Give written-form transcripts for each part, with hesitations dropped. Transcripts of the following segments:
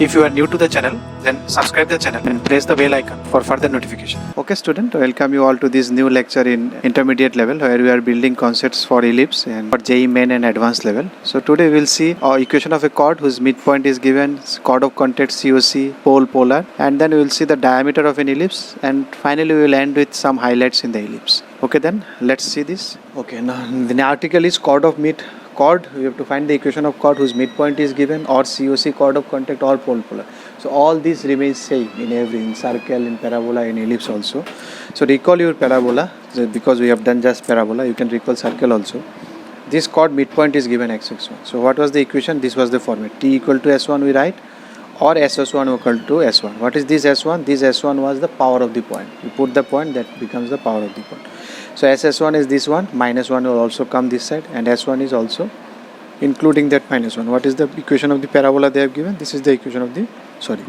If you are new to the channel, then subscribe the channel and press the bell icon for further notification. Okay student, welcome you all to this new lecture in intermediate level where we are building concepts for ellipse and for JEE Main and advanced level. So today we will see equation of a chord whose midpoint is given, chord of contact COC, pole, polar, and then we will see the diameter of an ellipse, and finally we will end with some highlights in the ellipse. Okay, then let's see this. Okay, now the article is chord, we have to find the equation of chord whose midpoint is given, or COC, chord of contact, or pole, polar. So all these remains same in circle, in parabola, in ellipse also. So recall your parabola, because we have done just parabola, you can recall circle also. This chord midpoint is given x1. So what was the equation? This was the format. T equal to S1 we write, or SS1 equal to S1. What is this S1? This S1 was the power of the point. You put the point, that becomes the power of the point. So SS1 is this one, minus 1 will also come this side, and S1 is also including that minus 1. What is the equation of the parabola they have given? This is the equation of the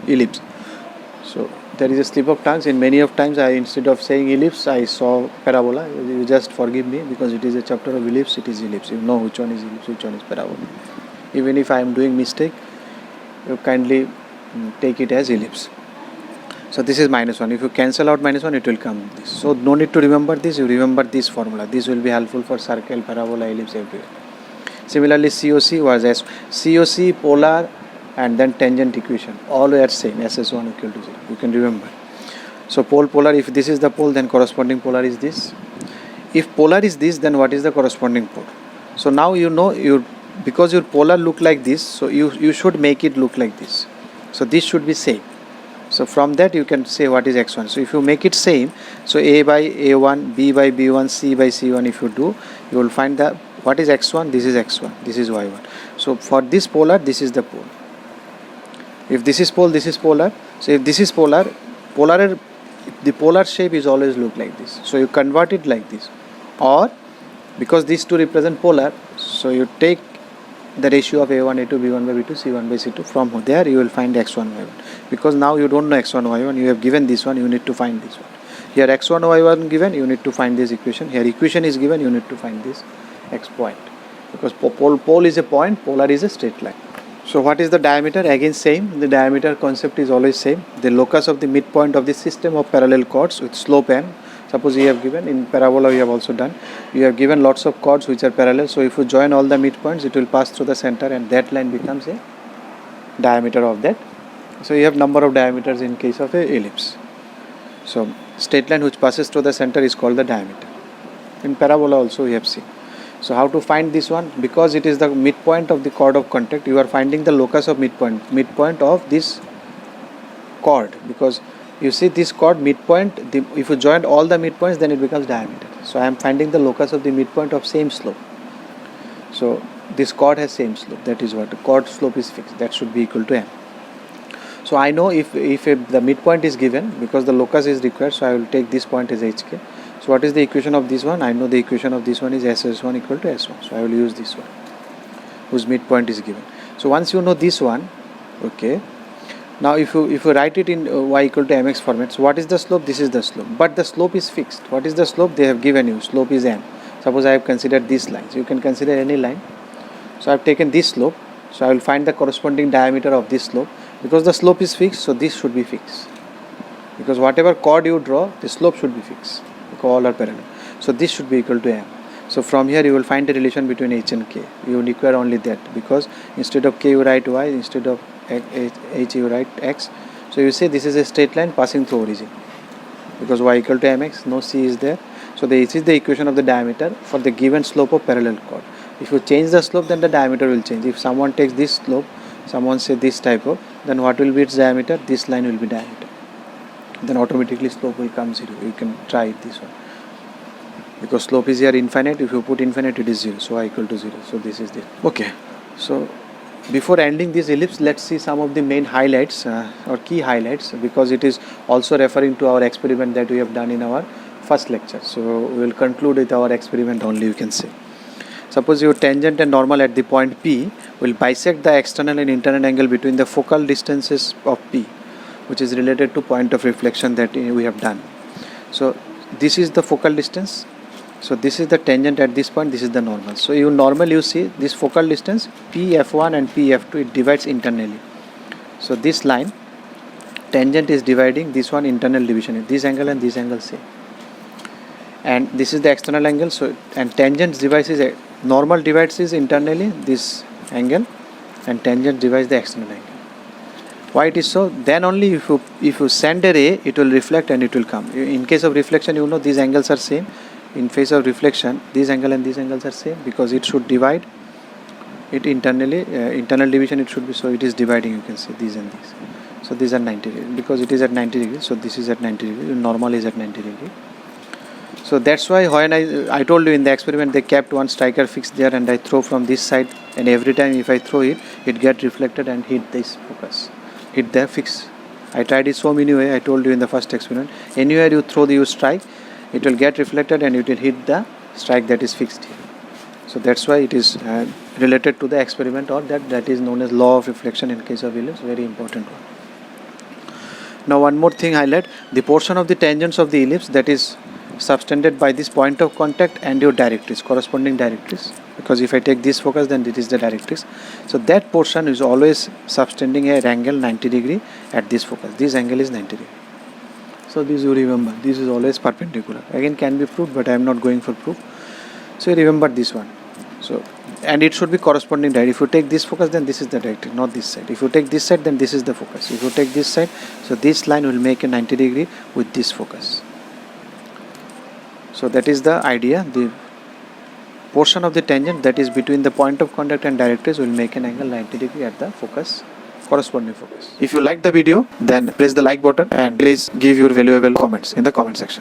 ellipse. So there is a slip of tongues. In many of times instead of saying ellipse, I saw parabola. You just forgive me, because it is a chapter of ellipse, it is ellipse. You know which one is ellipse, which one is parabola. Even if I am doing mistake, you kindly take it as ellipse. So this is minus 1. If you cancel out minus 1, it will come this. So no need to remember this, you remember this formula. This will be helpful for circle, parabola, ellipse, everywhere. Similarly, COC was S. COC, polar, and then tangent equation. All were same, SS1 equal to 0. You can remember. So pole, polar, if this is the pole, then corresponding polar is this. If polar is this, then what is the corresponding pole? So now you know, because your polar look like this, so you should make it look like this. So this should be same. So from that you can say what is x1. So if you make it same, so A by A1, B by B1, C by C1, if you do, you will find that what is x1, this is x1, this is y1. So for this polar, this is the pole. If this is pole, this is polar. So if this is polar, the polar shape is always look like this. So you convert it like this. Or because these two represent polar, so you take the ratio of A1, A2, B1 by B2, C1 by C2. From there you will find x1, y1. Because now you don't know x1, y1, you have given this one, you need to find this one. Here x1, y1 given, you need to find this equation. Here equation is given, you need to find this x point. Because pole is a point, polar is a straight line. So what is the diameter? Again same, the diameter concept is always same. The locus of the midpoint of the system of parallel chords with slope m. Suppose you have given, in parabola we have also done, you have given lots of chords which are parallel. So if you join all the midpoints, it will pass through the center, and that line becomes a diameter of that. So you have number of diameters in case of a ellipse. So straight line which passes through the center is called the diameter. In parabola also we have seen. So how to find this one? Because it is the midpoint of the chord of contact, you are finding the locus of midpoint of this chord. Because you see this chord midpoint, if you join all the midpoints, then it becomes diameter. So I am finding the locus of the midpoint of same slope. So this chord has same slope. That is what the chord slope is fixed. That should be equal to m. So I know if the midpoint is given, because the locus is required, so I will take this point as hk. So what is the equation of this one? I know the equation of this one is ss1 equal to s1. So I will use this one, whose midpoint is given. So once you know this one, okay. Now if you write it in y equal to mx format, so what is the slope? This is the slope. But the slope is fixed. What is the slope? They have given you. Slope is m. Suppose I have considered this line. So you can consider any line. So I have taken this slope. So I will find the corresponding diameter of this slope. Because the slope is fixed, so this should be fixed. Because whatever chord you draw, the slope should be fixed. Because all are parallel. So this should be equal to m. So from here you will find the relation between h and k. You will require only that. Because instead of k you write y, instead of h you write x. So you say this is a straight line passing through origin. Because y equal to mx, no c is there. So this is the equation of the diameter for the given slope of parallel chord. If you change the slope, then the diameter will change. If someone takes this slope, someone say this type of, then what will be its diameter? This line will be diameter. Then automatically slope will come 0. You can try it this one. Because slope is here infinite. If you put infinite, it is 0. So y equal to 0. So this is this. Okay. So before ending this ellipse, let's see some of the main highlights or key highlights, because it is also referring to our experiment that we have done in our first lecture. So we will conclude with our experiment only, you can say. Suppose your tangent and normal at the point P will bisect the external and internal angle between the focal distances of P, which is related to point of reflection that we have done. So this is the focal distance. So this is the tangent at this point, this is the normal. So you see this focal distance P f1 and P f2, it divides internally. So this line, tangent is dividing this one, internal division, this angle and this angle same, and this is the external angle. So and tangent divides is normal divides is internally this angle, and tangent divides the external angle. Why it is so? Then only if you send a ray, it will reflect and it will come. In case of reflection, you know these angles are same. In phase of reflection, these angle and these angles are same, because it should divide it internally. Internal division it should be, so it is dividing. You can see these and these. So these are 90 degrees, because it is at 90 degrees. So this is at 90 degrees. Normal is at 90 degrees. So that's why when I told you in the experiment, they kept one striker fixed there, and I throw from this side, and every time if I throw it, it get reflected and hit this focus, hit the fix. I tried it so many ways. I told you in the first experiment, anywhere you throw you strike, it will get reflected and it will hit the strike that is fixed here. So that's why it is related to the experiment, or that is known as law of reflection in case of ellipse. Very important one. Now one more thing highlight, the portion of the tangents of the ellipse that is subtended by this point of contact and your directrix, corresponding directrix, because if I take this focus, then it is the directrix. So that portion is always subtending an angle 90 degree at this focus. This angle is 90 degree. So this you remember, this is always perpendicular. Again can be proved, but I am not going for proof. So you remember this one. So and it should be corresponding direct. If you take this focus, then this is the directrix, not this side. If you take this side, then this is the focus. If you take this side, so this line will make a 90 degree with this focus. So that is the idea. The portion of the tangent that is between the point of contact and directrix will make an angle 90 degree at the focus, corresponding focus. If you like the video, then press the like button and please give your valuable comments in the comment section.